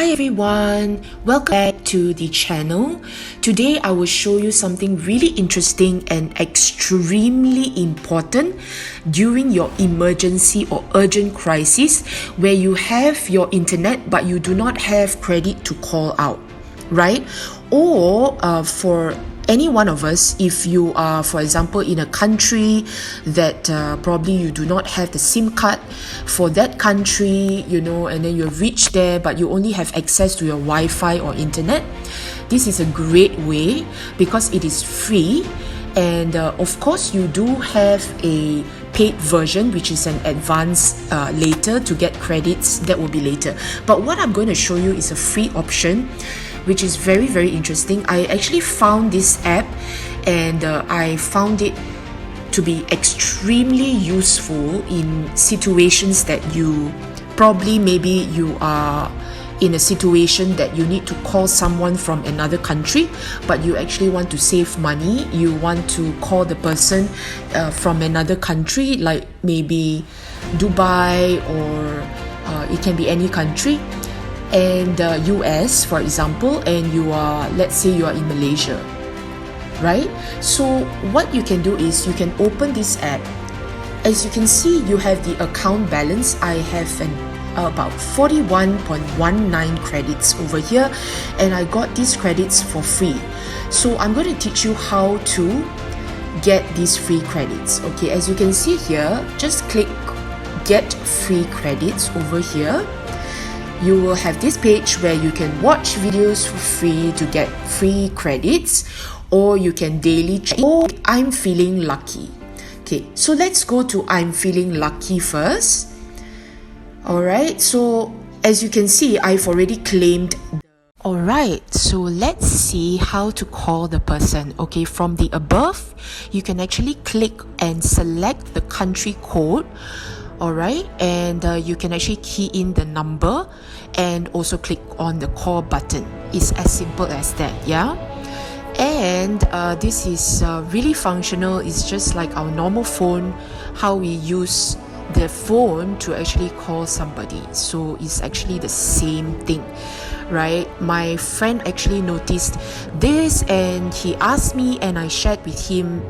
Hi everyone, welcome back to the channel. Today I will show you something really interesting and extremely important during your emergency or urgent crisis where you have your internet but you do not have credit to call out, right? Or for any one of us, if you are, for example, in a country that probably you do not have the SIM card for that country, and then you've reached there but you only have access to your Wi-Fi or internet, this is a great way because it is free. And of course, you do have a paid version, which is an advance later to get credits. That will be later. But what I'm going to show you is a free option, which is very, very interesting. I actually found this app and I found it to be extremely useful in situations that you probably maybe you are in a situation that you need to call someone from another country, but you actually want to save money. You want to call the person from another country, like maybe Dubai, or it can be any country, and US, for example, and you are, let's say you are in Malaysia, right? So what you can do is you can open this app. As you can see, you have the account balance. I have about 41.19 credits over here, and I got these credits for free. So I'm going to teach you how to get these free credits. Okay, as you can see here, just click get free credits over here. You will have this page where you can watch videos for free to get free credits, or you can daily check. Oh, I'm feeling lucky. Okay, so let's go to I'm feeling lucky first. Alright, so as you can see, I've already claimed. Alright, so let's see how to call the person. Okay, from the above, you can actually click and select the country code. Alright, and you can actually key in the number and also click on the call button. It's as simple as that, yeah? And this is really functional. It's just like our normal phone, how we use the phone to actually call somebody. So it's actually the same thing, right? My friend actually noticed this and he asked me, and I shared with him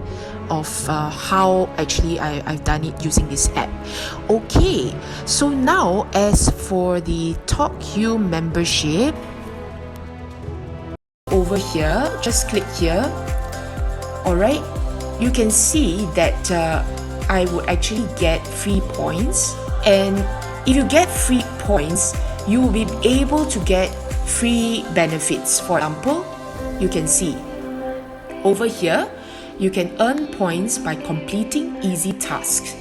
of how actually I've done it using this app. Okay, so now as for the Talku membership, over here, just click here. Alright, you can see that I would actually get free points, and if you get free points, you will be able to get free benefits. For example, you can see over here, you can earn points by completing easy tasks.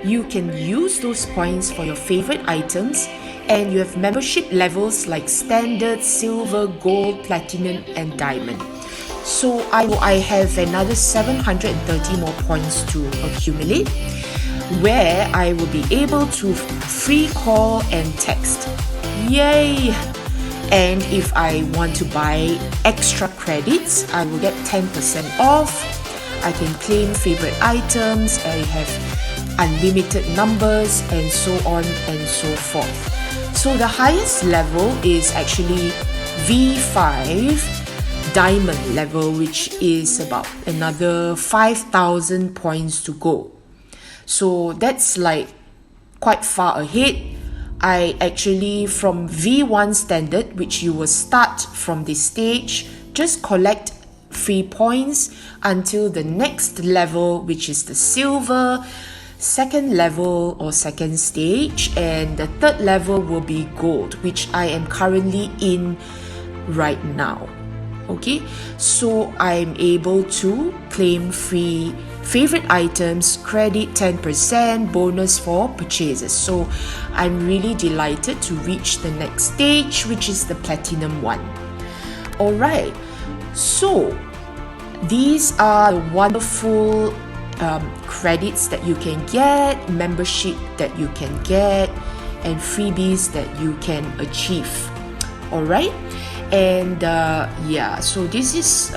You can use those points for your favorite items, and you have membership levels like standard, silver, gold, platinum, and diamond. So I have another 730 more points to accumulate, where I will be able to free call and text. Yay! And if I want to buy extra credits, I will get 10% off. I can claim favorite items, I have unlimited numbers, and so on and so forth. So the highest level is actually V5 diamond level, which is about another 5,000 points to go. So that's like quite far ahead. I actually, from V1 standard, which you will start from this stage, just collect free points until the next level, which is the silver, second level or second stage, and the third level will be gold, which I am currently in right now. Okay, so I'm able to claim free favorite items, credit 10%, bonus for purchases. So I'm really delighted to reach the next stage, which is the platinum one. Alright, so these are the wonderful credits that you can get, membership that you can get, and freebies that you can achieve. Alright, and yeah, so this is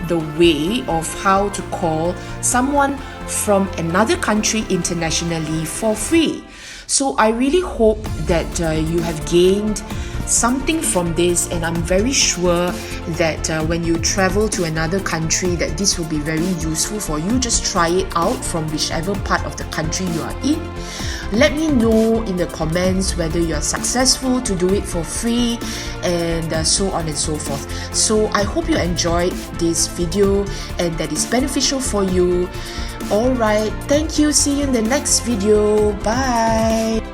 the way of how to call someone from another country internationally for free. So I really hope that you have gained something from this, and I'm very sure that when you travel to another country that this will be very useful for you. Just try it out from whichever part of the country you are in. Let me know in the comments whether you are successful to do it for free, and so on and so forth. So I hope you enjoyed this video and that is beneficial for you. Alright, thank you. See you in the next video. Bye.